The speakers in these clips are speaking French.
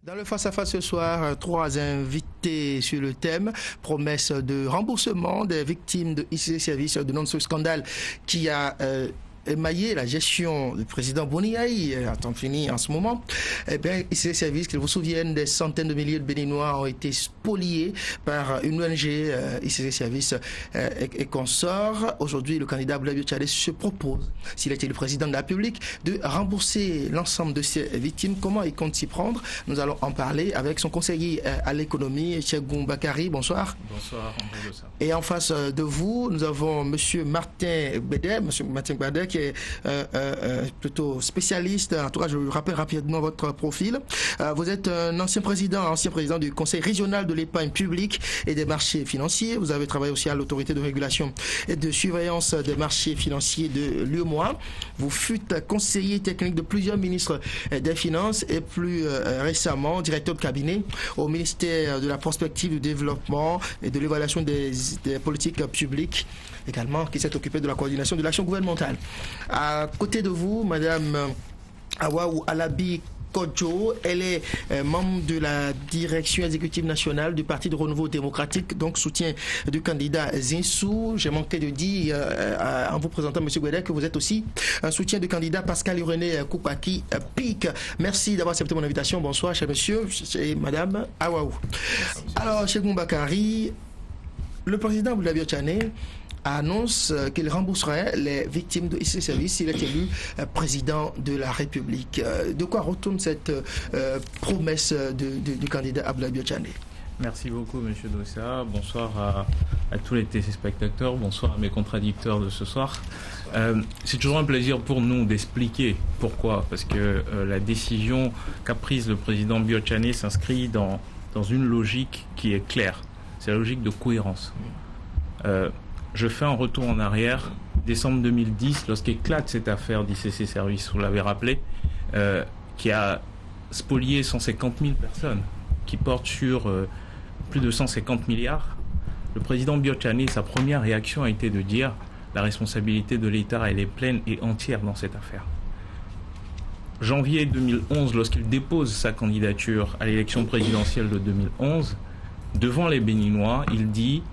Dans le face-à-face ce soir, 3 invités sur le thème promesse de remboursement des victimes de ICC Service, de ce scandale qui a émaillé la gestion du président Boniaï à temps fini en ce moment. Eh bien, ICC Service, qu'ils vous souviennent, des centaines de milliers de Béninois ont été spoliés par une ONG ICC Service et consorts. Aujourd'hui, le candidat Abdoulaye Biotchalé se propose, s'il était le président de la République, de rembourser l'ensemble de ces victimes. Comment il compte s'y prendre? Nous allons en parler avec son conseiller à l'économie, Chegoum Bakari. Bonsoir. Bonsoir. Et en face de vous, nous avons Monsieur Martin Bédet, qui est plutôt spécialiste. En tout cas, je vous rappelle rapidement votre profil. Vous êtes un ancien président du Conseil régional de l'épargne publique et des marchés financiers. Vous avez travaillé aussi à l'autorité de régulation et de surveillance des marchés financiers de l'UEMOA. Vous fûtes conseiller technique de plusieurs ministres des Finances et plus récemment directeur de cabinet au ministère de la prospective, du développement et de l'évaluation des politiques publiques, également qui s'est occupé de la coordination de l'action gouvernementale. À côté de vous, Madame Awaou Alabi Kodjo, elle est membre de la direction exécutive nationale du Parti de Renouveau démocratique, donc soutien du candidat Zinsou. J'ai manqué de dire en vous présentant M. Guédek que vous êtes aussi un soutien du candidat Pascal René Koupaki Pic. Merci d'avoir accepté mon invitation. Bonsoir, cher monsieur et Madame Awaou. Alors, Chegoum Bakari, le président Abdoulaye Biotchalé annonce qu'il rembourserait les victimes de ICC Service s'il est élu président de la République. De quoi retourne cette promesse du candidat Abdoulaye Biotchalé? Merci beaucoup, M. Dossa. Bonsoir à tous les téléspectateurs. Bonsoir à mes contradicteurs de ce soir. C'est toujours un plaisir pour nous d'expliquer pourquoi. Parce que la décision qu'a prise le président Biotchalé s'inscrit dans une logique qui est claire. C'est la logique de cohérence. Je fais un retour en arrière. Décembre 2010, lorsqu'éclate cette affaire d'ICC Service, vous l'avez rappelé, qui a spolié 150 000 personnes, qui porte sur plus de 150 milliards, le président Biotchalé, sa première réaction a été de dire la responsabilité de l'État, elle est pleine et entière dans cette affaire. Janvier 2011, lorsqu'il dépose sa candidature à l'élection présidentielle de 2011, devant les Béninois, il dit: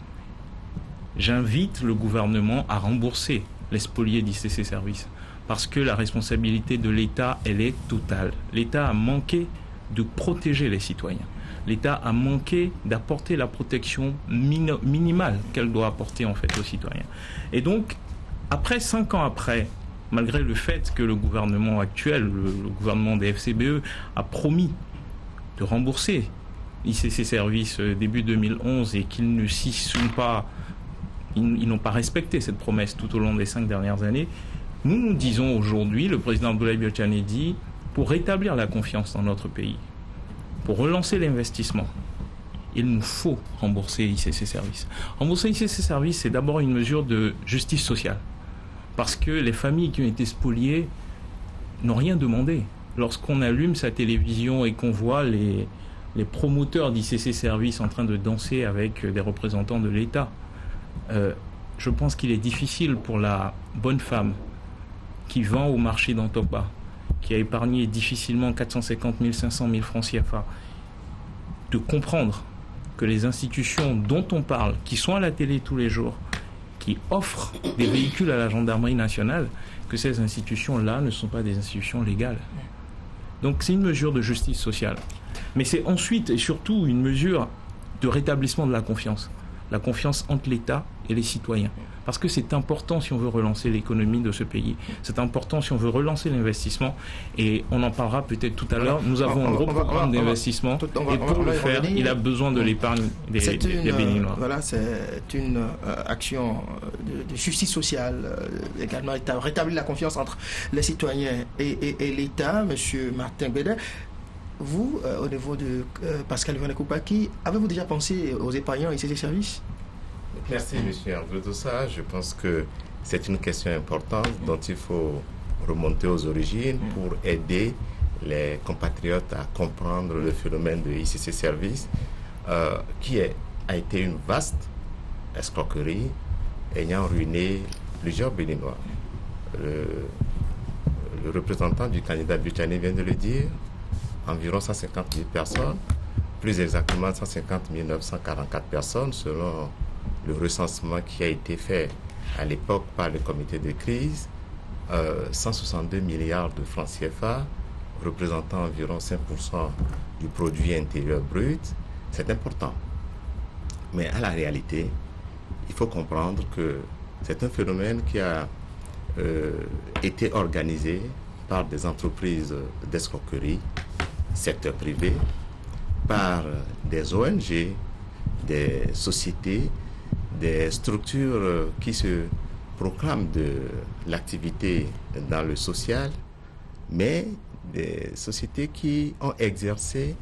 j'invite le gouvernement à rembourser les spoliés d'ICC Service parce que la responsabilité de l'État, elle est totale. L'État a manqué de protéger les citoyens. L'État a manqué d'apporter la protection minimale qu'elle doit apporter en fait aux citoyens. Et donc, 5 ans après, malgré le fait que le gouvernement actuel, le gouvernement des FCBE, a promis de rembourser ICC Service début 2011 et qu'ils ne s'y sont pas, ils n'ont pas respecté cette promesse tout au long des 5 dernières années. Nous disons aujourd'hui, le président Abdoulaye Biotchalé dit, pour rétablir la confiance dans notre pays, pour relancer l'investissement, il nous faut rembourser ICC Service. Rembourser ICC Service, c'est d'abord une mesure de justice sociale. Parce que les familles qui ont été spoliées n'ont rien demandé. Lorsqu'on allume sa télévision et qu'on voit les promoteurs d'ICC Service en train de danser avec des représentants de l'État, je pense qu'il est difficile pour la bonne femme qui vend au marché d'Antopa, qui a épargné difficilement 450 000, 500 000 francs CFA, de comprendre que les institutions dont on parle, qui sont à la télé tous les jours, qui offrent des véhicules à la gendarmerie nationale, que ces institutions-là ne sont pas des institutions légales. Donc c'est une mesure de justice sociale. Mais c'est ensuite et surtout une mesure de rétablissement de la confiance entre l'État et les citoyens. Parce que c'est important si on veut relancer l'économie de ce pays. C'est important si on veut relancer l'investissement. Et on en parlera peut-être tout à l'heure. Nous avons un gros programme d'investissement. Et pour le faire, il a besoin de l'épargne des Béninois. Voilà, c'est une action de justice sociale. Également, rétablir la confiance entre les citoyens et l'État. Monsieur Martin Bédet, vous, au niveau de Pascal René Koupaki, avez-vous déjà pensé aux épargnants ICC Service? Merci, M. André Dossa. Je pense que c'est une question importante dont il faut remonter aux origines pour aider les compatriotes à comprendre le phénomène de ICC Service, qui a été une vaste escroquerie ayant ruiné plusieurs Béninois. Le représentant du candidat Biotchalé vient de le dire. environ 150 000 personnes, plus exactement 150 944 personnes selon le recensement qui a été fait à l'époque par le comité de crise, 162 milliards de francs CFA, représentant environ 5% du produit intérieur brut. C'est important. Mais à la réalité, il faut comprendre que c'est un phénomène qui a été organisé par des entreprises d'escroquerie, secteur privé, par des ONG, des sociétés, des structures qui se proclament de l'activité dans le social, mais des sociétés qui ont exercé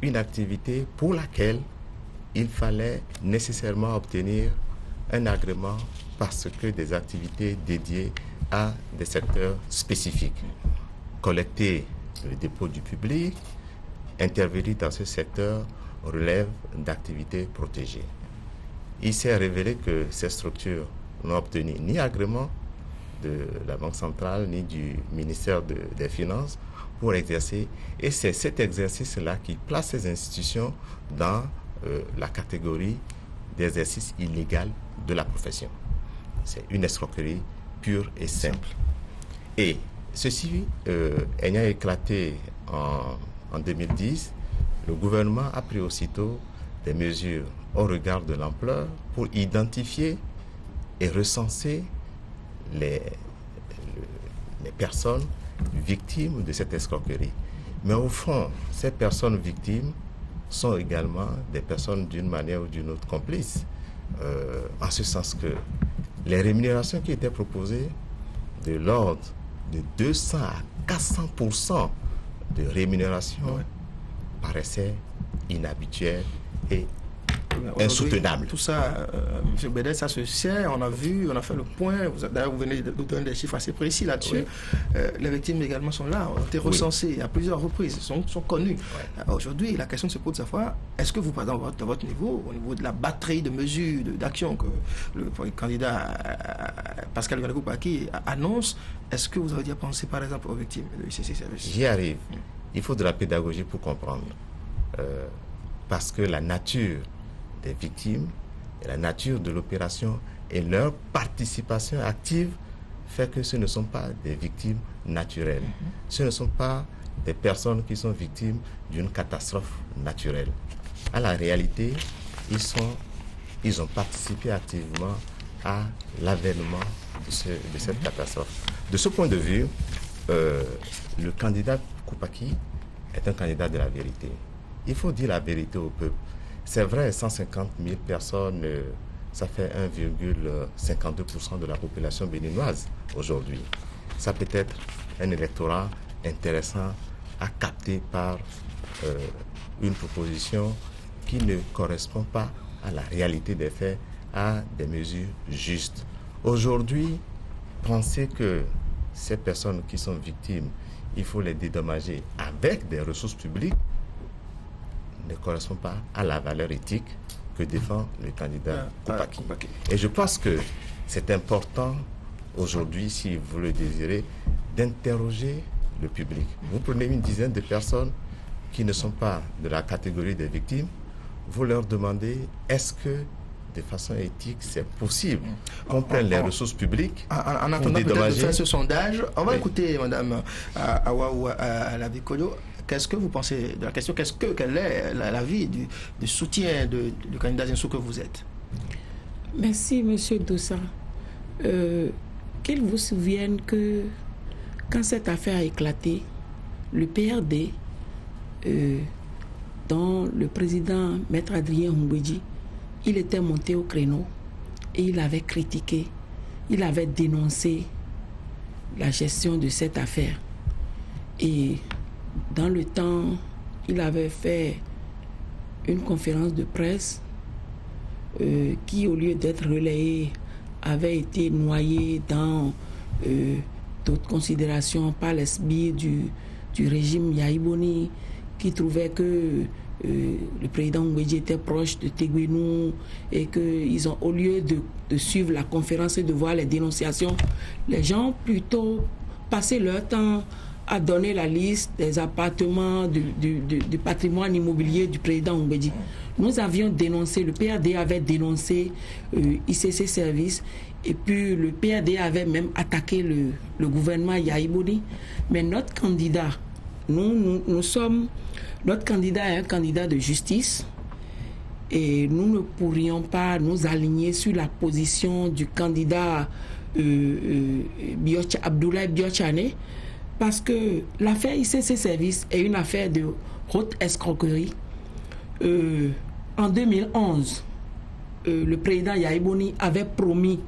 une activité pour laquelle il fallait nécessairement obtenir un agrément parce que des activités dédiées à des secteurs spécifiques. Collecter le dépôt du public, intervenir dans ce secteur relève d'activités protégées. Il s'est révélé que ces structures n'ont obtenu ni agrément de la Banque centrale ni du ministère des Finances pour exercer. Et c'est cet exercice-là qui place ces institutions dans la catégorie d'exercice illégal de la profession. C'est une escroquerie pure et simple. Et ceci ayant éclaté en 2010, le gouvernement a pris aussitôt des mesures au regard de l'ampleur pour identifier et recenser les personnes victimes de cette escroquerie. Mais au fond, ces personnes victimes sont également des personnes d'une manière ou d'une autre complices. En ce sens que les rémunérations qui étaient proposées de l'ordre de 200 à 400% de rémunération paraissaient inhabituelles et insoutenable. Tout ça, M. Bédet, ça se sait, on a vu, on a fait le point. D'ailleurs, vous venez de donner des chiffres assez précis là-dessus. Oui. Les victimes également sont là, ont été recensées à plusieurs reprises, sont connues. Oui. Aujourd'hui, la question se pose de savoir, est-ce que vous, par exemple, à votre niveau, au niveau de la batterie de mesures, d'actions que le candidat Pascal Ganagoupaki annonce, est-ce que vous avez déjà pensé, par exemple, aux victimes de l'ICC Service? J'y arrive. Il faut de la pédagogie pour comprendre. Parce que la nature des victimes et la nature de l'opération et leur participation active fait que ce ne sont pas des victimes naturelles. Ce ne sont pas des personnes qui sont victimes d'une catastrophe naturelle. À la réalité, ils ont participé activement à l'avènement de cette catastrophe. De ce point de vue, le candidat Koupaki est un candidat de la vérité. Il faut dire la vérité au peuple. C'est vrai, 150 000 personnes, ça fait 1,52% de la population béninoise aujourd'hui. Ça peut être un électorat intéressant à capter par une proposition qui ne correspond pas à la réalité des faits, à des mesures justes. Aujourd'hui, penser que ces personnes qui sont victimes, il faut les dédommager avec des ressources publiques, ne correspond pas à la valeur éthique que défend le candidat Koupaki. Et je pense que c'est important aujourd'hui, si vous le désirez, d'interroger le public. Vous prenez une dizaine de personnes qui ne sont pas de la catégorie des victimes, vous leur demandez est-ce que de façon éthique c'est possible qu'on prenne les ressources publiques en attendant peut-être de faire ce sondage, on va écouter Mme Awaou Alavikolo. Qu'est-ce que vous pensez de la question? Quel est l'avis du soutien du candidat Zinsou que vous êtes? Merci, M. Dossa. Qu'il vous souvienne que quand cette affaire a éclaté, le PRD, dont le président Maître Adrien Humbedji, il était monté au créneau et il avait critiqué, il avait dénoncé la gestion de cette affaire. Et dans le temps, il avait fait une conférence de presse qui, au lieu d'être relayée, avait été noyée dans d'autres considérations par les sbires du régime Yaïboni, qui trouvait que le président Humbedji était proche de Teguenou et qu'ils ont, au lieu de suivre la conférence et de voir les dénonciations, les gens plutôt passaient leur temps a donné la liste des appartements du patrimoine immobilier du président Oumbédi. Nous avions dénoncé, le PRD avait dénoncé ICC Service, et puis le PRD avait même attaqué le gouvernement Yaïboni. Mais notre candidat, notre candidat est un candidat de justice, et nous ne pourrions pas nous aligner sur la position du candidat Abdoulaye Biotchane, parce que l'affaire ICC Service est une affaire de haute escroquerie. En 2011, le président Yaïboni avait promis,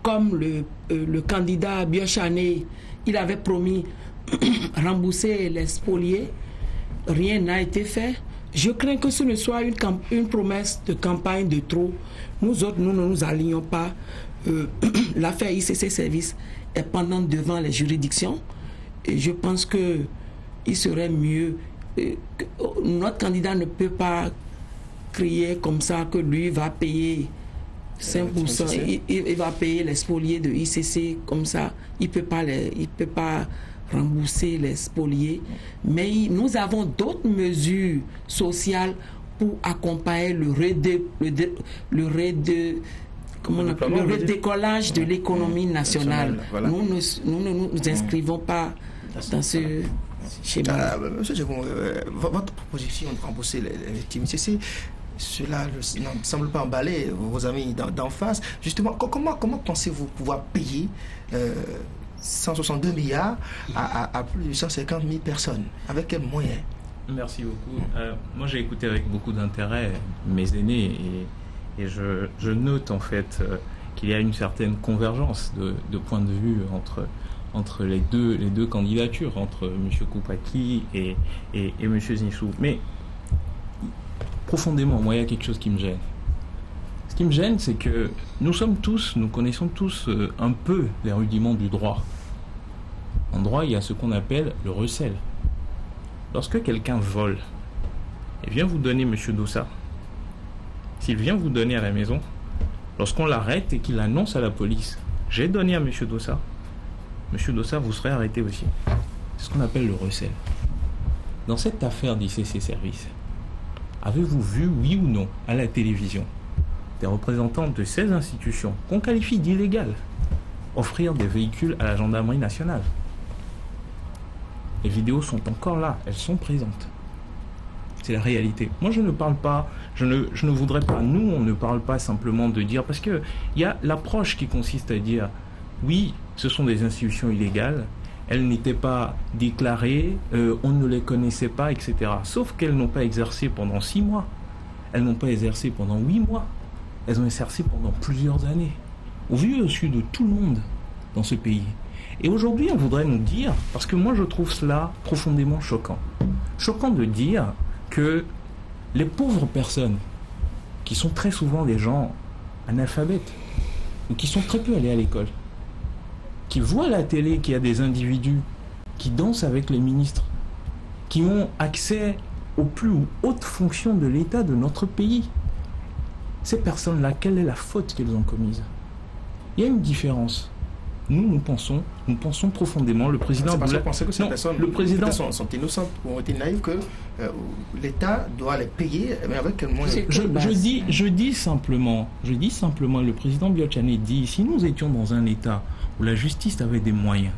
comme le candidat Biotchane, il avait promis rembourser les spoliés. Rien n'a été fait. Je crains que ce ne soit une promesse de campagne de trop. Nous autres, nous ne nous alignons pas. L'affaire ICC Service est pendante devant les juridictions. Et je pense qu'il serait mieux. Notre candidat ne peut pas crier comme ça que lui va payer 5%. Il va payer les spoliés de ICC comme ça. Il peut pas rembourser les spoliés. Mais nous avons d'autres mesures sociales pour accompagner le redécollage de l'économie nationale. Voilà. Nous ne nous inscrivons pas dans ce schéma. Monsieur Djebon, votre proposition de rembourser les victimes, cela ne semble pas emballer vos amis d'en face. Justement, comment pensez-vous pouvoir payer 162 milliards à plus de 150 000 personnes? Avec quels moyens? Merci beaucoup. Moi, j'ai écouté avec beaucoup d'intérêt mes aînés et je note en fait qu'il y a une certaine convergence de points de vue entre les deux candidatures, entre M. Koupaki et M. Zinsou. Mais profondément, moi, il y a quelque chose qui me gêne. Ce qui me gêne, c'est que nous connaissons tous un peu les rudiments du droit. En droit, il y a ce qu'on appelle le recel. Lorsque quelqu'un vole et vient vous donner M. Dossa, s'il vient vous donner à la maison, lorsqu'on l'arrête et qu'il annonce à la police, j'ai donné à M. Dossa, M. Dossa, vous serez arrêté aussi. C'est ce qu'on appelle le recel. Dans cette affaire d'ICC Service, avez-vous vu, oui ou non, à la télévision, des représentants de ces institutions qu'on qualifie d'illégales offrir des véhicules à la gendarmerie nationale? Les vidéos sont encore là, elles sont présentes. C'est la réalité. Moi, je ne parle pas, je ne voudrais pas, nous, on ne parle pas simplement de dire, parce qu'il y a l'approche qui consiste à dire, oui, ce sont des institutions illégales, elles n'étaient pas déclarées, on ne les connaissait pas, etc. Sauf qu'elles n'ont pas exercé pendant 6 mois, elles n'ont pas exercé pendant 8 mois, elles ont exercé pendant plusieurs années, au vu et au su de tout le monde dans ce pays. Et aujourd'hui, on voudrait nous dire, parce que moi je trouve cela profondément choquant, de dire que les pauvres personnes, qui sont très souvent des gens analphabètes, ou qui sont très peu allés à l'école, qui voient à la télé qu'il y a des individus qui dansent avec les ministres, qui ont accès aux plus hautes fonctions de l'État de notre pays. Ces personnes-là, quelle est la faute qu'elles ont commise? Il y a une différence. Nous pensons profondément, le président... C'est parce que vous pensez que ces personnes sont innocentes ou ont été naïves, que l'État doit les payer, mais avec quel moyen? Je dis simplement, le président Biotchane dit, si nous étions dans un État où la justice avait des moyens,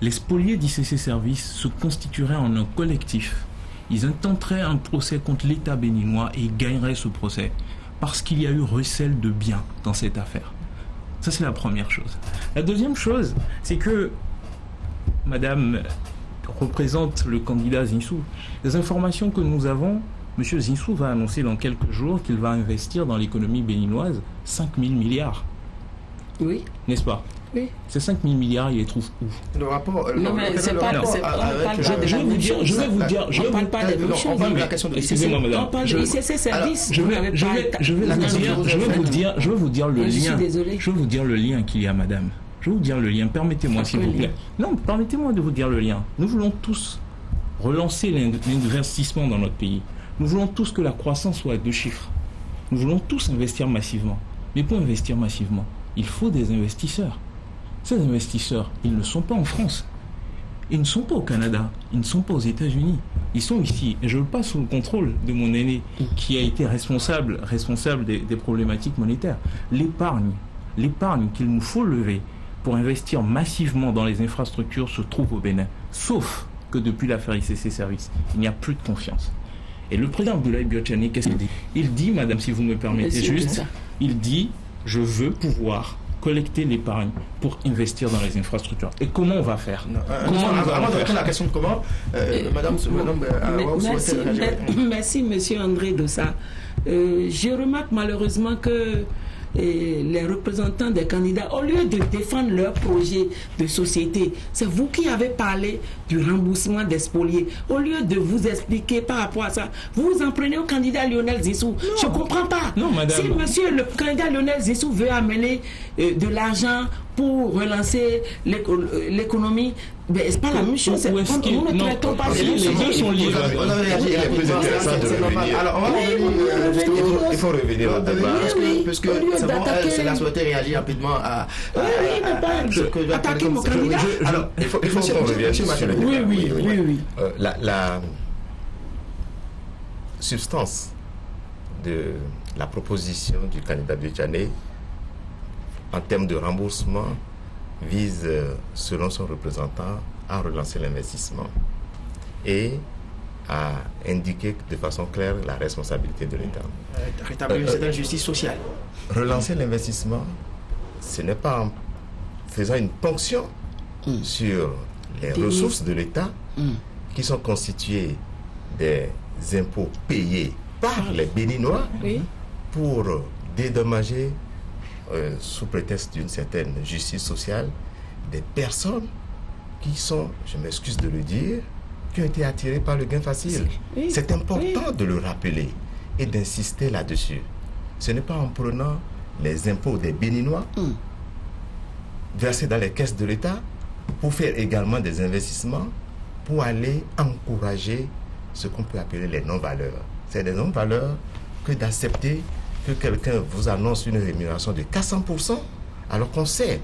les spoliés d'ICC Service se constitueraient en un collectif. Ils intenteraient un procès contre l'État béninois et ils gagneraient ce procès parce qu'il y a eu recel de biens dans cette affaire. Ça, c'est la première chose. La deuxième chose, c'est que Madame représente le candidat Zinsou. Les informations que nous avons, M. Zinsou va annoncer dans quelques jours qu'il va investir dans l'économie béninoise 5 000 milliards. Oui. N'est-ce pas? Oui. Ces 5 000 milliards, il les trouve où? Le rapport... Non, mais c'est pas... Je vais vous dire... On ne parle pas des mêmes choses. On parle de la question de... Excusez-moi, madame. On parle de ICC Service. Je vais vous dire le lien. Je suis désolé. Je vais vous dire le lien qu'il y a, madame. Je vais vous dire le lien. Permettez-moi, s'il vous plaît. Non, permettez-moi de vous dire le lien. Nous voulons tous relancer l'investissement dans notre pays. Nous voulons tous que la croissance soit à 2 chiffres. Nous voulons tous investir massivement. Mais pour investir massivement, il faut des investisseurs. Ces investisseurs, ils ne sont pas en France. Ils ne sont pas au Canada, ils ne sont pas aux États-Unis. Ils sont ici. Et je le passe sous le contrôle de mon aîné qui a été responsable des problématiques monétaires. L'épargne qu'il nous faut lever pour investir massivement dans les infrastructures se trouve au Bénin. Sauf que depuis l'affaire ICC Service, il n'y a plus de confiance. Et le président Abdoulaye Biotchani, qu'est-ce qu'il dit? Il dit, madame, si vous me permettez juste, il dit, je veux pouvoir collecter l'épargne pour investir dans les infrastructures. Et comment on va faire? Avant de répondre à la question de comment, merci, monsieur André Dossa. Je remarque malheureusement que les représentants des candidats, au lieu de défendre leur projet de société, c'est vous qui avez parlé du remboursement des spoliés. Au lieu de vous expliquer par rapport à ça, vous vous en prenez au candidat Lionel Zissou. Je ne comprends pas. Non, madame. Si monsieur le candidat Lionel Zissou veut amener de l'argent pour relancer l'écononie, mais c'est pas la même chose. Nous ne traitons pas les deux sont liés. Alors, on va il faut revenir au débat. Parce que c'est la souhaité réagir rapidement à ce que attaquer mon candidat. Alors, il faut qu'on revienne sur le débat. Oui. La substance de la proposition du candidat Biotchani en termes de remboursement vise, selon son représentant, à relancer l'investissement et à indiquer de façon claire la responsabilité de l'État. Rétablir cette justice sociale. Relancer l'investissement, ce n'est pas en faisant une ponction sur les ressources de l'État qui sont constituées des impôts payés par les Béninois pour dédommager sous prétexte d'une certaine justice sociale, des personnes qui sont, je m'excuse de le dire, qui ont été attirées par le gain facile. C'est important de le rappeler et d'insister là-dessus. Ce n'est pas en prenant les impôts des Béninois versés dans les caisses de l'État pour faire également des investissements pour aller encourager ce qu'on peut appeler les non-valeurs. C'est des non-valeurs que d'accepter que quelqu'un vous annonce une rémunération de 400%, alors qu'on sait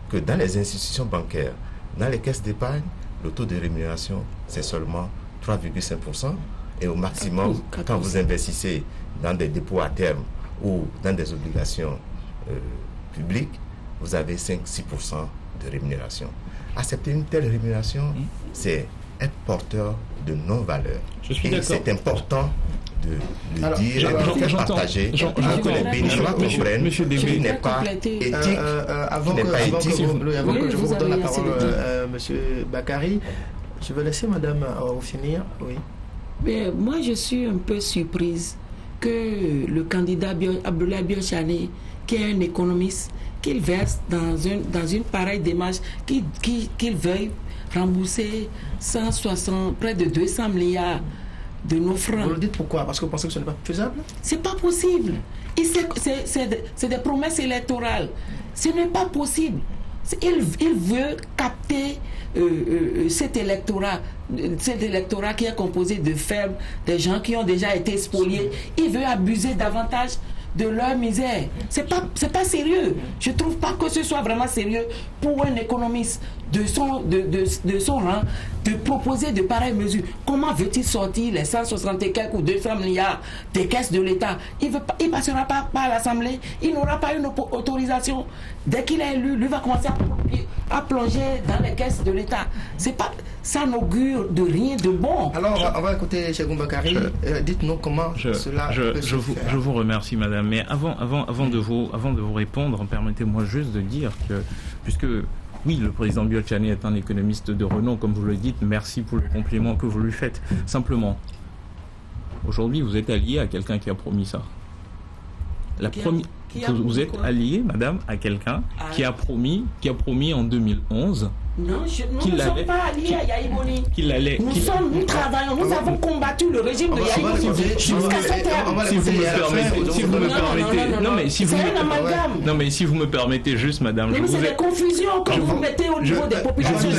que dans les institutions bancaires, dans les caisses d'épargne, le taux de rémunération, c'est seulement 3,5%. Et au maximum, quand vous investissez dans des dépôts à terme ou dans des obligations publiques, vous avez 5-6% de rémunération. Accepter une telle rémunération, c'est être porteur de non-valeur. Et c'est important de le dire et de faire partager pour que les Béninois comprennent qu'il n'est pas éthique. Avant que je vous donne la parole, monsieur Bakary, je vais laisser madame finir. Oui. Mais moi, je suis un peu surprise que le candidat Abdoulaye Biotchani, qui est un économiste, qu'il verse dans une pareille démarche, qu'il veuille rembourser près de 200 milliards de nos francs. Vous le dites pourquoi? Parce que vous pensez que ce n'est pas faisable? C'est pas possible. C'est des promesses électorales. Ce n'est pas possible. Il veut capter cet électorat qui est composé de faibles, des gens qui ont déjà été spoliés. Il veut abuser davantage de leur misère. C'est pas sérieux. Je trouve pas que ce soit vraiment sérieux pour un économiste de son rang de proposer de pareilles mesures. Comment veut-il sortir les 160 et quelques ou 200 milliards des caisses de l'État? Il passera pas par l'Assemblée, il n'aura pas une autorisation. Dès qu'il est élu, lui va commencer à plonger dans les caisses de l'État. Ça n'augure de rien de bon. Alors, on va écouter Cheikh Bakary. Dites-nous comment cela peut se faire. Je vous remercie, madame. Mais avant de vous répondre, permettez-moi juste de dire que, puisque oui, le président Biotchani est un économiste de renom, comme vous le dites, merci pour le compliment que vous lui faites. Simplement, aujourd'hui, vous êtes allié à quelqu'un qui a promis ça. Vous êtes allié, madame, à quelqu'un qui a promis en 2011. Non, nous ne sommes pas alliés à Yahya Boni. Nous travaillons, nous avons combattu le régime de Yahya Boni jusqu'à cette heure. Si vous me permettez juste, madame. Mais c'est des confusions que vous mettez au niveau des populations.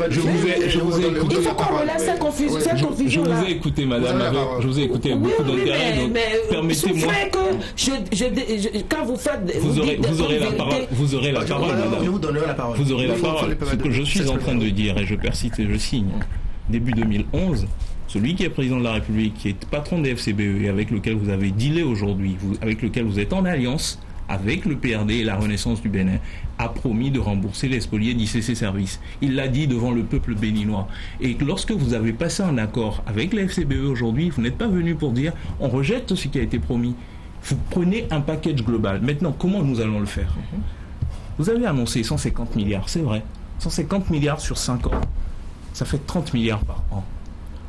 Je vous ai écouté. Il faut qu'on relève cette confusion. Je vous ai écouté, madame. Je vous ai écouté avec beaucoup d'intérêt. Permettez-moi. Quand vous faites. Vous aurez la parole, madame. Je vous donnerai la parole. Vous aurez la parole. Ce que je suis en train de dire, et je persiste et je signe, début 2011, celui qui est président de la République, qui est patron des FCBE et avec lequel vous avez dealé aujourd'hui, avec lequel vous êtes en alliance, avec le PRD et la Renaissance du Bénin, a promis de rembourser les spoliés d'ICC Services. Il l'a dit devant le peuple béninois. Et lorsque vous avez passé un accord avec les FCBE aujourd'hui, vous n'êtes pas venu pour dire on rejette ce qui a été promis. Vous prenez un package global. Maintenant, comment nous allons le faire? Vous avez annoncé 150 milliards, c'est vrai. 150 milliards sur 5 ans, ça fait 30 milliards par an.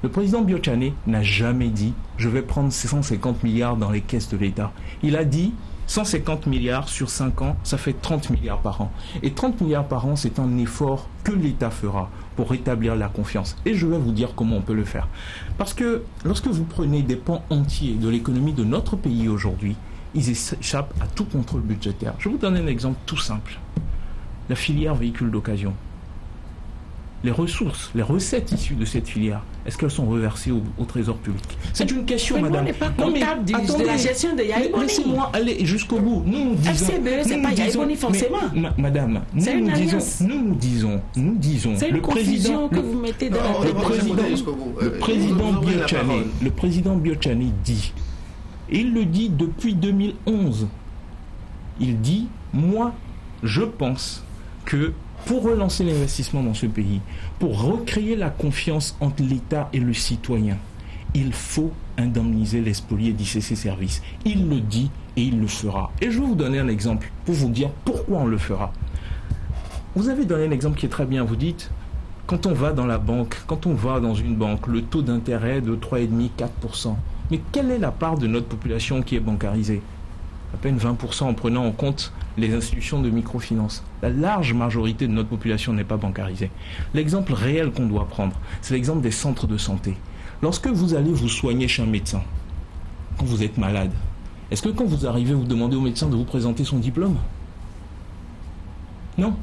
Le président Biotchane n'a jamais dit « je vais prendre ces 150 milliards dans les caisses de l'État ». Il a dit 150 milliards sur 5 ans, ça fait 30 milliards par an. Et 30 milliards par an, c'est un effort que l'État fera pour rétablir la confiance. Et je vais vous dire comment on peut le faire. Parce que lorsque vous prenez des pans entiers de l'économie de notre pays aujourd'hui, ils échappent à tout contrôle budgétaire. Je vais vous donner un exemple tout simple. La filière véhicules d'occasion. Les ressources, les recettes issues de cette filière, est-ce qu'elles sont reversées au trésor public? C'est une question, madame. On n'est pas comptable de la gestion de Yaïboni. Laissez-moi aller jusqu'au bout. Nous disons... FCBE, c'est pas Yaïboni forcément. Madame, nous disons... C'est une confusion que vous mettez dans la tête. Le président Biotchane dit, et il le dit depuis 2011, il dit, moi, je pense que pour relancer l'investissement dans ce pays, pour recréer la confiance entre l'État et le citoyen, il faut indemniser les spoliés d'ICC Services. Il le dit et il le fera. Et je vais vous donner un exemple pour vous dire pourquoi on le fera. Vous avez donné un exemple qui est très bien. Vous dites, quand on va dans la banque, quand on va dans une banque, le taux d'intérêt est de 3,5-4%. Mais quelle est la part de notre population qui est bancarisée? À peine 20% en prenant en compte les institutions de microfinance. La large majorité de notre population n'est pas bancarisée. L'exemple réel qu'on doit prendre, c'est l'exemple des centres de santé. Lorsque vous allez vous soigner chez un médecin, quand vous êtes malade, est-ce que quand vous arrivez, vous demandez au médecin de vous présenter son diplôme? Non.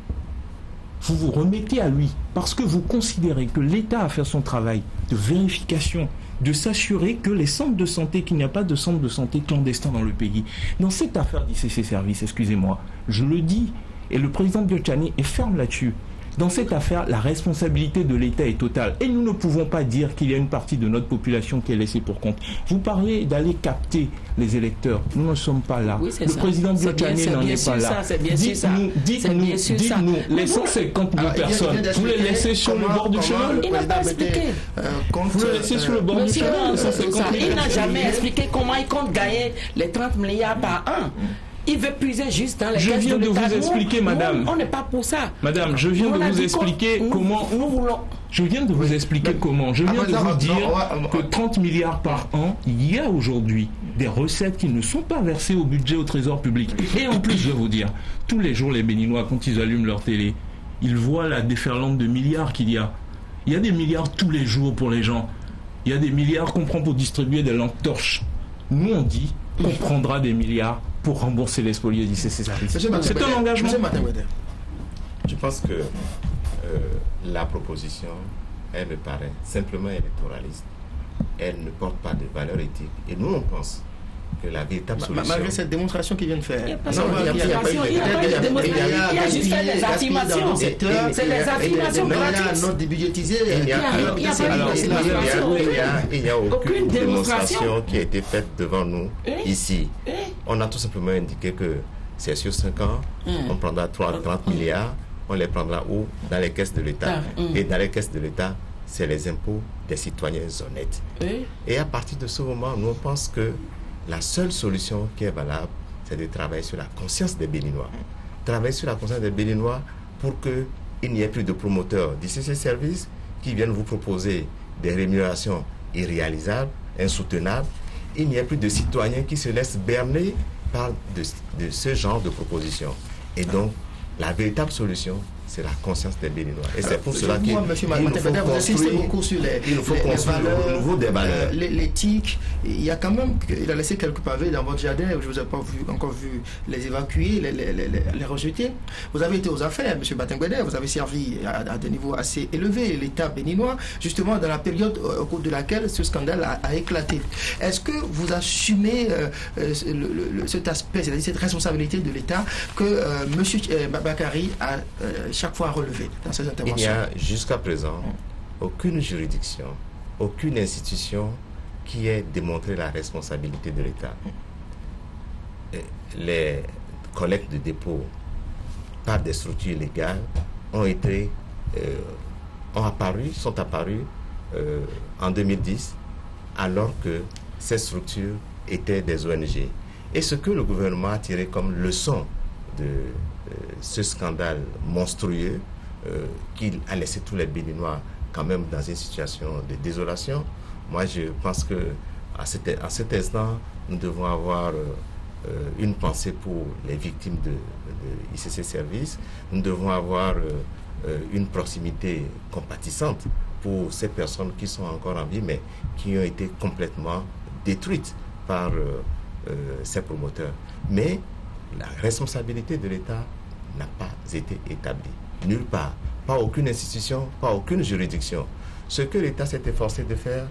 Vous vous remettez à lui parce que vous considérez que l'État a fait son travail de vérification, de s'assurer que les centres de santé, qu'il n'y a pas de centre de santé clandestin dans le pays. Dans cette affaire d'ICC Services, excusez-moi, je le dis, et le président Biotchane est ferme là-dessus. Dans cette affaire, la responsabilité de l'État est totale. Et nous ne pouvons pas dire qu'il y a une partie de notre population qui est laissée pour compte. Vous parlez d'aller capter les électeurs. Nous ne sommes pas là. Oui, le président Biotchane n'en est pas là. Dites-nous, les 150 000 personnes, vous les laissez sur le bord du chemin? Il n'a pas expliqué. Vous les laissez sur le bord du chemin, les 150 000 Il n'a jamais expliqué comment il compte gagner les 30 milliards par an. Il veut puiser juste dans les caisses de l'État. Je viens de vous expliquer, madame. On n'est pas pour ça. Madame, je viens de vous expliquer comment... Je viens de vous expliquer comment. Je viens de vous dire que 30 milliards par an, il y a aujourd'hui des recettes qui ne sont pas versées au budget, au trésor public. Et en plus, je vais vous dire, tous les jours, les Béninois, quand ils allument leur télé, ils voient la déferlante de milliards qu'il y a. Il y a des milliards tous les jours pour les gens. Il y a des milliards qu'on prend pour distribuer des lampes torches. Nous, on dit qu'on prendra des milliards pour rembourser les spoliés d'ICC Services. C'est un engagement. Je pense que la proposition, elle me paraît simplement électoraliste. Elle ne porte pas de valeur éthique. Et nous, on pense que la véritable solution... Malgré cette démonstration qu'il vient de faire. Il n'y a pas de démonstration. Il y a juste fait des affirmations. C'est des affirmations gratuites. Il n'y a aucune démonstration qui a été faite devant nous ici. On a tout simplement indiqué que c'est sur 5 ans, on prendra 30 milliards, on les prendra où? Dans les caisses de l'État. Et dans les caisses de l'État, c'est les impôts des citoyens honnêtes. Et à partir de ce moment, nous on pense que la seule solution qui est valable, c'est de travailler sur la conscience des Béninois. Travailler sur la conscience des Béninois pour qu'il n'y ait plus de promoteurs d'ICC Services qui viennent vous proposer des rémunérations irréalisables, insoutenables. Il n'y a plus de citoyens qui se laissent berner par de ce genre de propositions. Et donc, la véritable solution, c'est la conscience des Béninois. Et c'est pour cela qu'il faut beaucoup sur les valeurs, des valeurs. L'éthique. Il y a quand même, il a laissé quelques pavés dans votre jardin. Je ne vous ai pas encore vu les évacuer, les rejeter. Vous avez été aux affaires, M. Batin-Gbede, vous avez servi à des niveaux assez élevés, l'État béninois, justement dans la période au cours de laquelle ce scandale a éclaté. Est-ce que vous assumez cet aspect, c'est-à-dire cette responsabilité de l'État que M. Bakary a chaque fois à relever dans ces interventions? Il n'y a jusqu'à présent aucune juridiction, aucune institution qui ait démontré la responsabilité de l'État. Les collectes de dépôts par des structures légales sont apparues en 2010, alors que ces structures étaient des ONG. Et ce que le gouvernement a tiré comme leçon de ce scandale monstrueux qui a laissé tous les Béninois quand même dans une situation de désolation, moi je pense que à cet instant, nous devons avoir une pensée pour les victimes de ICC Services. Nous devons avoir une proximité compatissante pour ces personnes qui sont encore en vie, mais qui ont été complètement détruites par ces promoteurs. Mais la responsabilité de l'État n'a pas été établie. Nulle part. Pas aucune institution, pas aucune juridiction. Ce que l'État s'est efforcé de faire,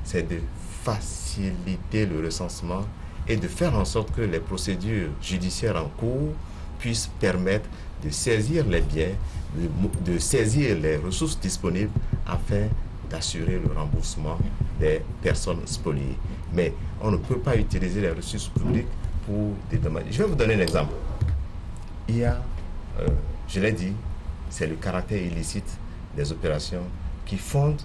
c'est de faciliter le recensement et de faire en sorte que les procédures judiciaires en cours puissent permettre de saisir les biens, de saisir les ressources disponibles afin d'assurer le remboursement des personnes spoliées. Mais on ne peut pas utiliser les ressources publiques pour des dommages. Je vais vous donner un exemple. Il y a, je l'ai dit, c'est le caractère illicite des opérations qui fondent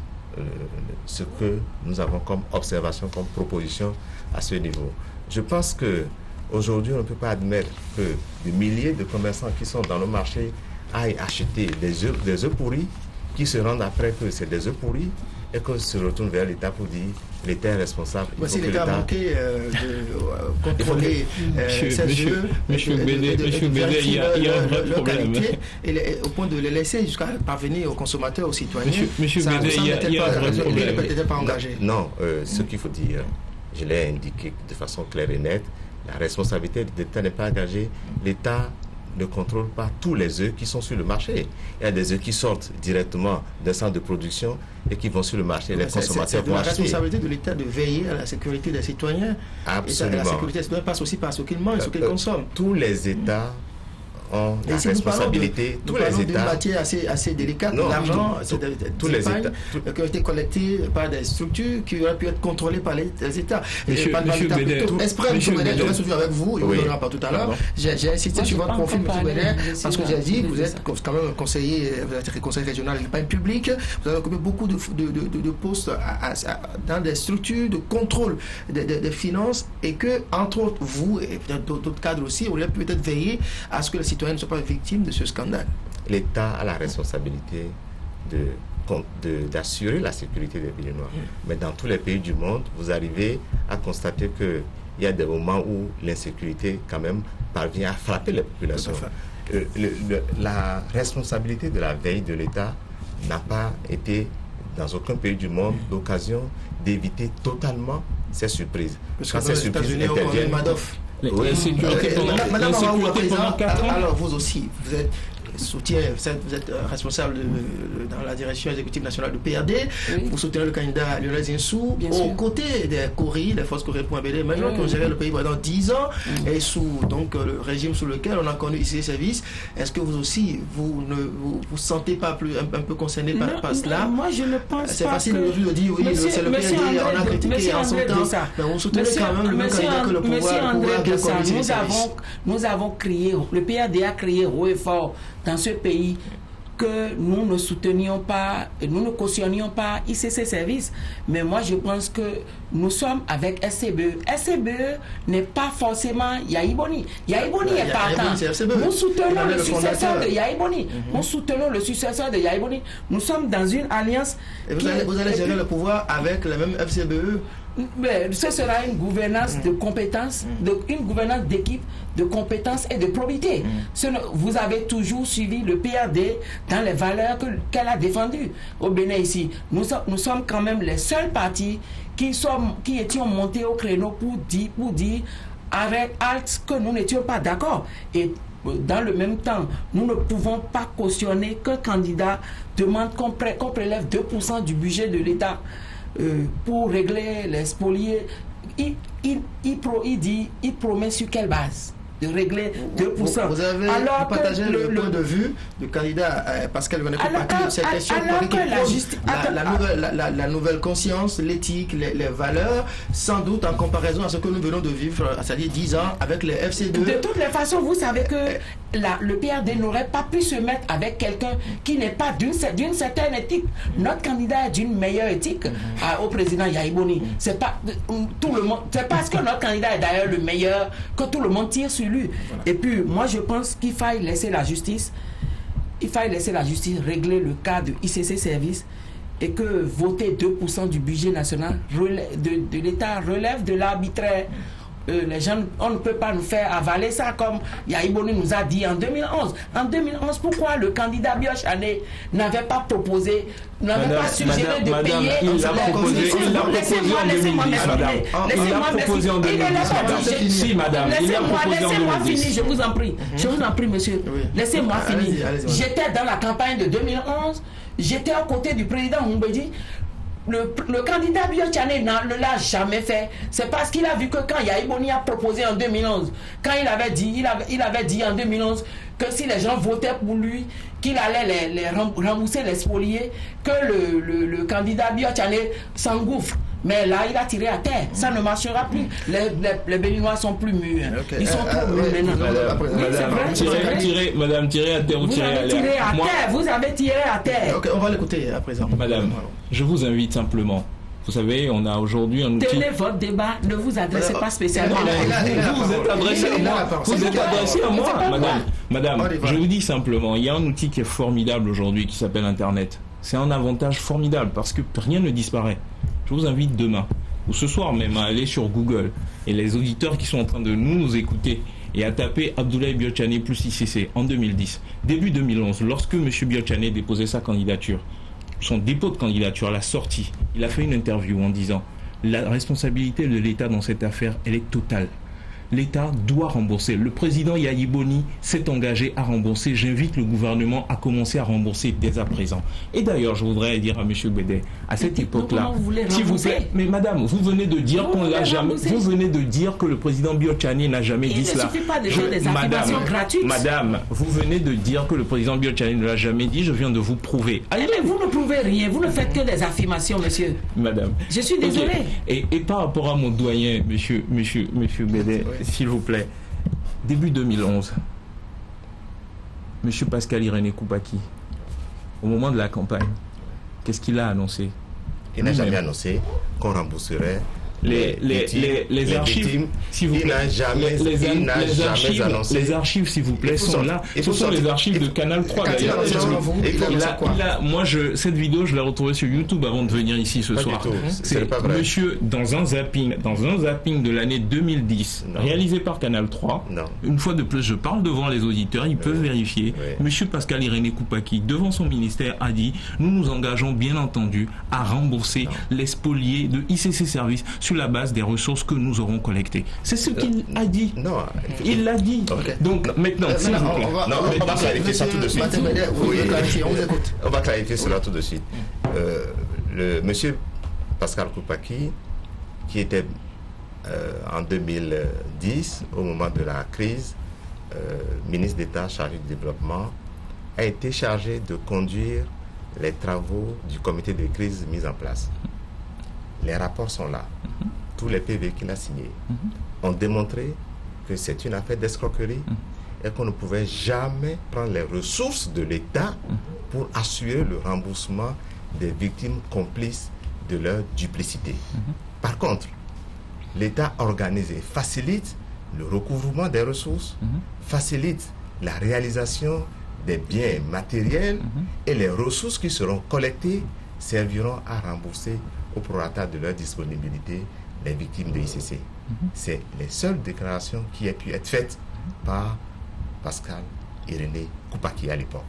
ce que nous avons comme observation, comme proposition à ce niveau. Je pense qu'aujourd'hui, on ne peut pas admettre que des milliers de commerçants qui sont dans le marché aillent acheter des œufs pourris, qui se rendent après que c'est des œufs pourris et qu'on se retourne vers l'État pour dire l'État est responsable. Si l'État a manqué de contrôler ces œufs, Monsieur Bédé, il y a un vrai problème. Au point de les laisser jusqu'à parvenir aux consommateurs, aux citoyens. Monsieur Bédé, il y a un vrai problème. N'était pas engagé. Non, ce qu'il faut dire, je l'ai indiqué de façon claire et nette, la responsabilité de l'État n'est pas engagée. L'État ne contrôle pas tous les œufs qui sont sur le marché. Il y a des œufs qui sortent directement d'un centre de production et qui vont sur le marché. Les consommateurs vont acheter. C'est la responsabilité de l'État de veiller à la sécurité des citoyens. Absolument. Et la sécurité des citoyens passe aussi par ce qu'ils mangent, ce qu'ils consomment. Tous les États ont la responsabilité. Tous les États. C'est une matière assez délicate. L'argent, tous les États qui ont été collectés par des structures qui auraient pu être contrôlées par les États. Monsieur Bédé, Monsieur Bédé, je reste avec vous, et vous ne donnera pas tout à l'heure. J'ai insisté sur votre profil, Monsieur Bédé, parce que j'ai dit que vous êtes quand même conseiller, vous êtes conseiller régional et pas public. Vous avez occupé beaucoup de postes dans des structures de contrôle des finances et que, entre autres, vous et peut-être d'autres cadres aussi, vous auriez peut-être veillé à ce que les citoyens ne soient pas victimes de ce scandale. L'État a la responsabilité d'assurer la sécurité des Béninois. Mais dans tous les pays du monde, vous arrivez à constater qu'il y a des moments où l'insécurité quand même parvient à frapper les populations. La responsabilité de la veille de l'État n'a pas été, dans aucun pays du monde, l'occasion d'éviter totalement ces surprises. Quand ces surprises interviennent, Madame pendant 4 ans. Alors vous aussi, vous êtes responsable dans la direction exécutive nationale du PRD. Oui. Vous soutenez le candidat Lionel Zinsou aux côtés des CORI, des forces Corée.BD, maintenant qui ont géré le pays pendant 10 ans et sous donc le régime sous lequel on a connu ici les services. Est-ce que vous aussi, vous ne vous sentez pas un peu concerné par cela? Moi, je ne pense pas. C'est facile aujourd'hui de dire oui, c'est le PRD, on a critiqué en son temps. Mais vous soutenez quand même le même candidat que le pouvoir. Nous avons créé, le PRD a créé haut et fort dans ce pays que nous ne soutenions pas, nous ne cautionnions pas ICC Services. Mais moi, je pense que nous sommes avec SCBE. SCBE n'est pas forcément Yahi Boni. Yahi Boni est partant. Nous soutenons le successeur de Yahi Boni. Nous soutenons le successeur de Yahi Boni. Nous sommes dans une alliance. Et vous allez gérer le pouvoir avec le même FCBE? Mais ce sera une gouvernance de compétences, une gouvernance d'équipe, de compétences et de probité. Vous avez toujours suivi le PRD dans les valeurs qu'elle a défendues. Au Bénin ici, nous sommes quand même les seuls partis qui étions montés au créneau pour dire avec halte que nous n'étions pas d'accord. Et dans le même temps, nous ne pouvons pas cautionner qu'un candidat demande qu'on prélève 2% du budget de l'État pour régler les spoliés. Il promet sur quelle base? de régler 2%. Vous avez partagé le point de vue du candidat Pascal Irénée Koupaki sur cette question la nouvelle conscience, l'éthique, les valeurs, sans doute en comparaison à ce que nous venons de vivre, c'est-à-dire 10 ans avec les FC2. De toutes les façons, vous savez que le PRD n'aurait pas pu se mettre avec quelqu'un qui n'est pas d'une certaine éthique. Notre candidat est d'une meilleure éthique au président Yahya Boni. C'est pas tout le monde. C'est parce que notre candidat est d'ailleurs le meilleur que tout le monde tire sur lui. Et puis, moi, je pense qu'il faille laisser la justice. Il faille laisser la justice régler le cas de ICC Service et que voter 2% du budget national de l'État relève de l'arbitraire. Les gens, on ne peut pas nous faire avaler ça comme Yahya Boni nous a dit en 2011. En 2011, pourquoi le candidat Biochané n'avait pas proposé, n'avait pas suggéré de payer? Il l'a proposé en 2010, madame. Il l'a proposé en 2010. Si, madame. Laissez-moi finir, je vous en prie. Je vous en prie, monsieur. Laissez-moi finir. J'étais dans la campagne de 2011. J'étais aux côtés du président Mbedi. Le candidat Biochané ne l'a jamais fait. C'est parce qu'il a vu que quand Yahya Boni a proposé en 2011, quand il avait dit en 2011 que si les gens votaient pour lui, qu'il allait les rembourser les spoliés, que le candidat Biochané s'engouffre. Mais là, il a tiré à terre. Ça ne marchera plus. Les Béninois sont plus mûrs. Ils sont trop mûrs maintenant. Madame, tirez à terre ou tirez à l'air. Vous avez tiré à terre. Ok, on va l'écouter à présent. Madame, je vous invite simplement. Vous savez, on a aujourd'hui un outil... Tenez votre débat, ne vous adressez pas spécialement à moi. Vous êtes adressé à moi. Vous êtes adressé à moi, madame. Je vous dis simplement, il y a un outil qui est formidable aujourd'hui qui s'appelle Internet. C'est un avantage formidable parce que rien ne disparaît. Je vous invite demain ou ce soir même à aller sur Google et les auditeurs qui sont en train de nous écouter et à taper Abdoulaye Biochané plus ICC en 2010. Début 2011, lorsque M. Biochané déposait sa candidature, son dépôt de candidature, la sortie, il a fait une interview en disant « La responsabilité de l'État dans cette affaire, elle est totale. L'État doit rembourser. Le président Yahya Boni s'est engagé à rembourser. J'invite le gouvernement à commencer à rembourser dès à présent. » Et d'ailleurs, je voudrais dire à M. Bédet, à cette époque-là, s'il vous plaît, mais madame, vous venez de dire qu'on l'a jamais, vous venez de dire que le président Biochané n'a jamais dit cela. Il ne suffit pas de faire des affirmations gratuites. Madame, vous venez de dire que le président Biochané ne l'a jamais dit, je viens de vous prouver. Mais vous ne prouvez rien, vous ne faites que des affirmations, monsieur. Madame. Je suis désolé. Okay. Et par rapport à mon doyen, monsieur Bédet, s'il vous plaît, début 2011, M. Pascal Irénée Koupaki, au moment de la campagne, qu'est-ce qu'il a annoncé? Il n'a jamais annoncé qu'on rembourserait les archives, s'il vous plaît. Les archives, s'il vous plaît, sont là. Ce sont les archives de Canal 3 d'ailleurs. Cette vidéo, je l'ai retrouvée sur YouTube avant de venir ici ce soir. C'est monsieur dans un zapping de l'année 2010, réalisé par Canal 3. Une fois de plus, je parle devant les auditeurs, ils peuvent vérifier. Monsieur Pascal Irénée Koupaki, devant son ministère, a dit: nous nous engageons bien entendu à rembourser les spoliés de ICC Service sur la base des ressources que nous aurons collectées. C'est ce qu'il a dit. Non, il l'a dit. Okay. Donc maintenant, on va clarifier ça tout de suite. On va clarifier cela tout de suite. Le monsieur Pascal Koupaki, qui était en 2010, au moment de la crise, ministre d'État chargé du développement, a été chargé de conduire les travaux du comité de crise mis en place. Les rapports sont là. Tous les PV qu'il a signés ont démontré que c'est une affaire d'escroquerie et qu'on ne pouvait jamais prendre les ressources de l'État pour assurer le remboursement des victimes complices de leur duplicité. Par contre, l'État organise et facilite le recouvrement des ressources, facilite la réalisation des biens matériels et les ressources qui seront collectées serviront à rembourser au prorata de leur disponibilité les victimes de ICC. C'est les seules déclarations qui aient pu être faites par Pascal Irénée Koupaki à l'époque.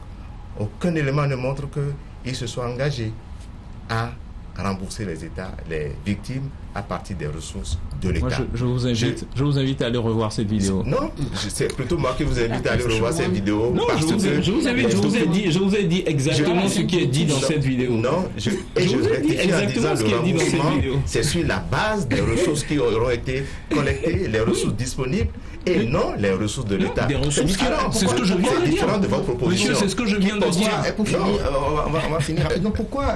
Aucun élément ne montre qu'il se soit engagé à rembourser les victimes à partir des ressources de l'État. Je vous invite à aller revoir cette vidéo. Non, c'est plutôt moi qui vous invite à aller revoir cette vidéo. Non, je vous ai dit exactement ce qui est dit dans cette vidéo. Non, je vous ai dit exactement ce qui est dit dans cette vidéo. C'est sur la base des ressources qui auront été collectées, les ressources disponibles, et non les ressources de l'État. Des ressources, c'est ce que je viens de dire. C'est différent de votre proposition. Monsieur, c'est ce que je viens de dire. Et pour finir, on va finir rapidement. Pourquoi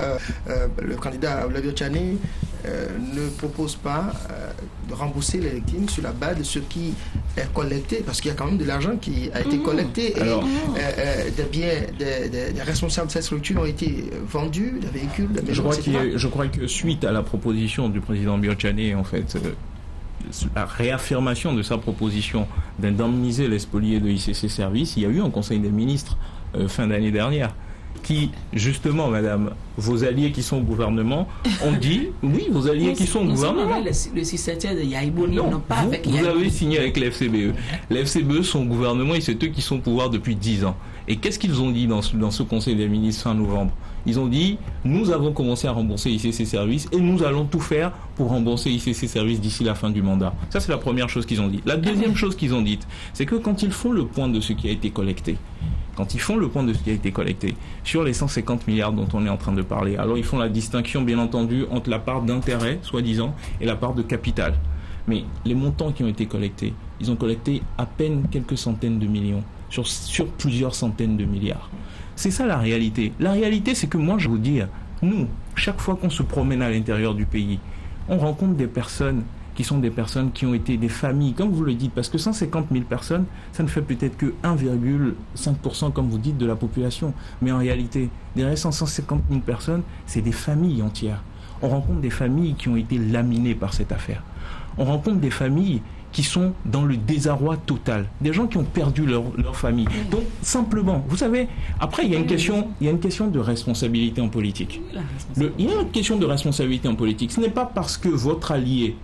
le candidat Abdoulaye Biachane ne propose pas de rembourser les victimes sur la base de ce qui est collecté, parce qu'il y a quand même de l'argent qui a été collecté et des biens, des responsables de cette structure ont été vendus, des véhicules, des maisons, je crois que suite à la proposition du président Biachane, en fait, la réaffirmation de sa proposition d'indemniser les spoliés de ICC Services, il y a eu un conseil des ministres fin d'année dernière qui, justement, madame, vos alliés qui sont au gouvernement ont dit, oui, vos alliés qui sont au gouvernement. Le successeur de Yaïbouni, non pas avec Yaïbouni. Vous avez signé avec l'FCBE. L'FCBE sont au gouvernement et c'est eux qui sont au pouvoir depuis 10 ans. Et qu'est-ce qu'ils ont dit dans ce conseil des ministres fin novembre? Ils ont dit, nous avons commencé à rembourser ICC Services et nous allons tout faire pour rembourser ICC Services d'ici la fin du mandat. Ça, c'est la première chose qu'ils ont dit. La deuxième chose qu'ils ont dite, c'est que quand ils font le point de ce qui a été collecté, sur les 150 milliards dont on est en train de parler, alors ils font la distinction, bien entendu, entre la part d'intérêt, soi-disant, et la part de capital. Mais les montants qui ont été collectés, ils ont collecté à peine quelques centaines de millions, sur plusieurs centaines de milliards. C'est ça la réalité. La réalité, c'est que moi, je vous dis, nous, chaque fois qu'on se promène à l'intérieur du pays, on rencontre des personnes qui sont des personnes qui ont été des familles, comme vous le dites, parce que 150 000 personnes, ça ne fait peut-être que 1,5%, comme vous dites, de la population. Mais en réalité, derrière 150 000 personnes, c'est des familles entières. On rencontre des familles qui ont été laminées par cette affaire. On rencontre des familles qui sont dans le désarroi total, des gens qui ont perdu leur famille. Donc simplement, vous savez, après il y a une question de responsabilité en politique. Il y a une question de responsabilité en politique. Ce n'est pas parce que vos alliés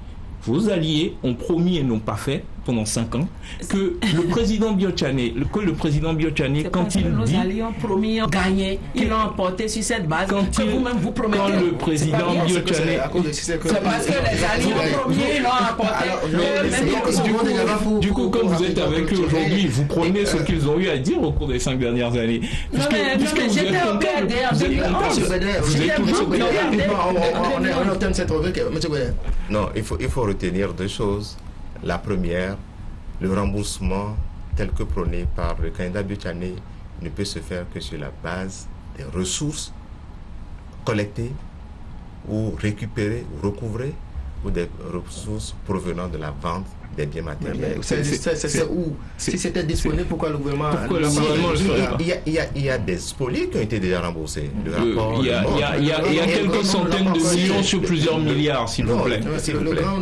ont promis et n'ont pas fait pendant 5 ans que le président Biachane, quand il dit... Nos alliés ont promis, ont gagné, ils l'ont emporté sur cette base que vous-même vous promettez. Quand le président Biachane... C'est parce que les alliés ont promis, ils l'ont emporté. Du coup, quand vous êtes avec eux aujourd'hui, vous prenez ce qu'ils ont eu à dire au cours des 5 dernières années. Puisque vous êtes comptable. Vous êtes toujours on entend cette rubrique, M. Bédé. Non, il faut retenir 2 choses. La première, le remboursement tel que prôné par le candidat Biachane ne peut se faire que sur la base des ressources collectées ou récupérées ou recouvrées ou des ressources provenant de la vente des biens matériels. C'est où? Si c'était disponible, pourquoi le gouvernement le ferait? Il y a des spoliés qui ont été déjà remboursés. Il y a quelques centaines de millions sur plusieurs milliards, s'il vous plaît.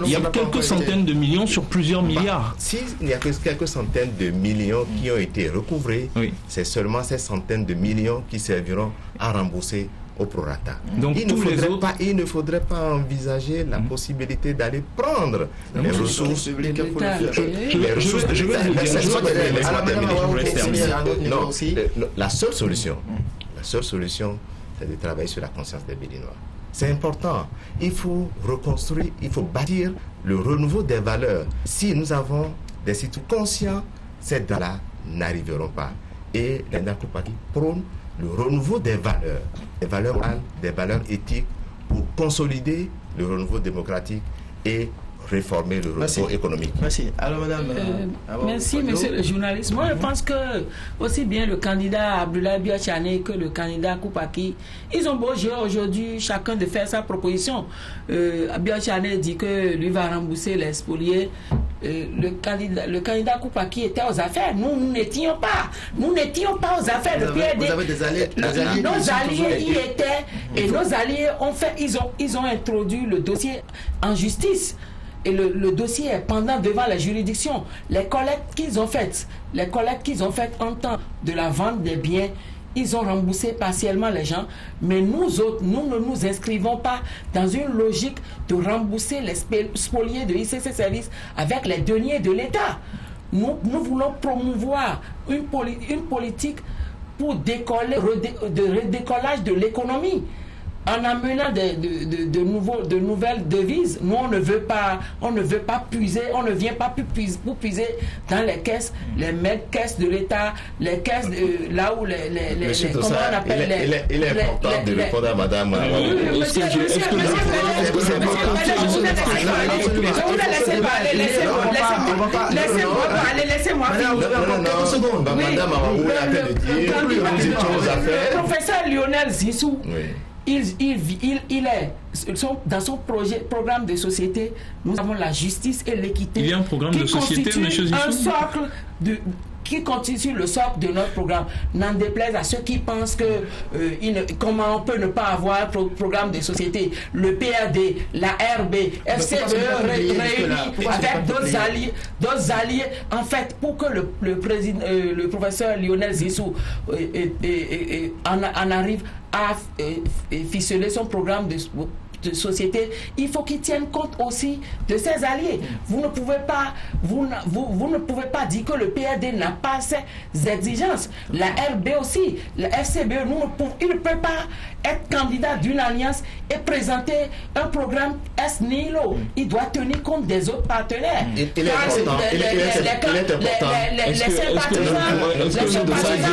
Il y a quelques centaines de millions sur plusieurs milliards. S'il y a quelques centaines de millions qui ont été recouvrés, c'est seulement ces centaines de millions qui serviront à rembourser au prorata. Donc il ne faudrait pas envisager la possibilité d'aller prendre les ressources. La seule solution, c'est de travailler sur la conscience des Béninois. C'est important. Il faut reconstruire, il faut bâtir le renouveau des valeurs. Si nous avons des citoyens conscients, ces dents-là n'arriveront pas. Et l'Inda Koupaki prône le renouveau des valeurs morales, des valeurs éthiques pour consolider le renouveau démocratique et réformer le renouveau économique. Merci. Alors, madame. Merci, monsieur le journaliste. Moi, je pense que aussi bien le candidat Abdoulaye Biachane que le candidat Koupaki, ils ont beau jeu aujourd'hui, chacun de faire sa proposition. Biachane dit que lui va rembourser les spoliés. Le candidat Koupaki était aux affaires. Nous n'étions pas aux affaires. Vous avez des alliés. Nos alliés y étaient et nos alliés ont fait. Ils ont introduit le dossier en justice. Et le dossier est pendant devant la juridiction. Les collectes qu'ils ont faites en temps de la vente des biens, ils ont remboursé partiellement les gens. Mais nous autres, nous ne nous inscrivons pas dans une logique de rembourser les spoliés de ICC Services avec les deniers de l'État. Nous voulons promouvoir une politique pour décoller, de redécollage de l'économie. en amenant de nouvelles devises. Nous, on ne veut pas puiser, on ne vient pas pour puiser dans les caisses, les caisses de l'État, les caisses là où comment on appelle il est important de répondre à madame. Laissez-moi finir. Madame Amaou a fait le professeur Lionel Zissou, il est dans son programme de société. Nous avons la justice et l'équité. Il y a un programme de société, monsieur Zissou, un socle qui constitue le socle de notre programme. N'en déplaise à ceux qui pensent que comment on peut ne pas avoir un programme de société. Le PRD, la RB, FCBE réunis avec d'autres alliés, en fait, pour que le professeur Lionel Zissou en arrive à ficeler son programme de société, il faut qu'ils tiennent compte aussi de ses alliés. Vous ne pouvez pas dire que le PRD n'a pas ses exigences. La RB aussi, la FCBE, il ne peut pas être candidat d'une alliance et présenter un programme S nihilo. Il doit tenir compte des autres partenaires. Il est important. Les sympathisants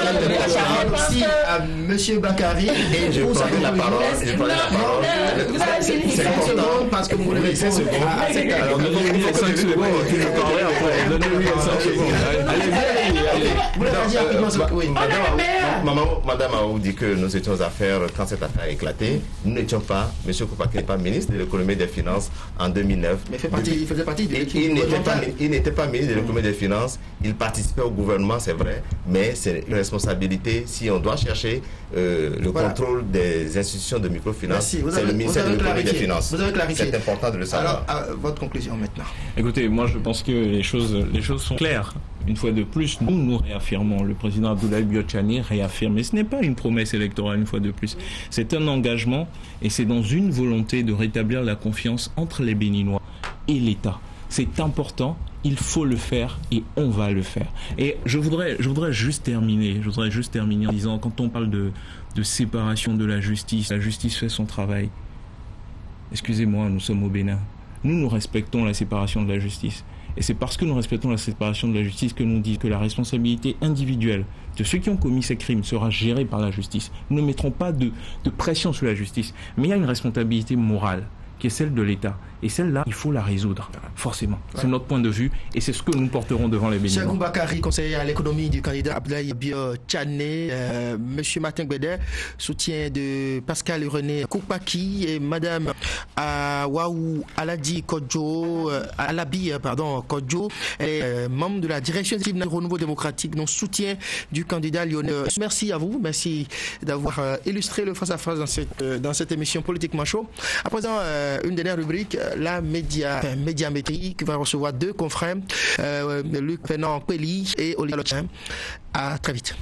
à Monsieur Bakary et je prends la parole. C'est important parce que vous voulez 5 secondes. Alors donnez-lui 5 secondes et puis je parlerai après. Donnez-lui 5 secondes. Madame Amaou dit que nous étions à faire quand cette affaire a éclaté. Nous n'étions pas, M. Koupaki n'est pas ministre de l'économie et des finances en 2009. Mais il faisait partie de l'équipe. Il n'était pas ministre de l'économie et des finances. Il participait au gouvernement, c'est vrai, mais c'est une responsabilité. Si on doit chercher le contrôle des institutions de microfinance, c'est le ministère de l'économie et des finances. Vous avez clarifié. C'est important de le savoir. Alors, votre conclusion maintenant. Écoutez, moi je pense que les choses sont claires. Une fois de plus, nous réaffirmons, le président Abdoulaye Biotchani réaffirme, et ce n'est pas une promesse électorale une fois de plus, c'est un engagement et c'est dans une volonté de rétablir la confiance entre les Béninois et l'État. C'est important, il faut le faire et on va le faire. Et je voudrais juste terminer en disant, quand on parle de séparation de la justice fait son travail. Excusez-moi, nous sommes au Bénin. Nous respectons la séparation de la justice. Et c'est parce que nous respectons la séparation de la justice que nous disons que la responsabilité individuelle de ceux qui ont commis ces crimes sera gérée par la justice. Nous ne mettrons pas de pression sur la justice. Mais il y a une responsabilité morale qui est celle de l'État. Et celle-là, il faut la résoudre, forcément. C'est notre point de vue et c'est ce que nous porterons devant les Béninois. Cheikh Bakary, conseiller à l'économie du candidat Abdoulaye Biotchani, Monsieur Martin Gbede, soutien de Pascal René Koupaki et Madame Waou Alabi Kodjo, elle est membre de la direction du Renouveau démocratique, donc soutien du candidat Lionel. Merci à vous, merci d'avoir illustré le face-à-face dans cette émission Politiquement Chaud. À présent, une dernière rubrique, la médiamétrie, qui va recevoir 2 confrères, Luc Fernand Pelli et Olivier Lotien. À très vite.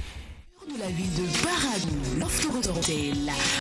De la ville de Paradou, l'offre hôtel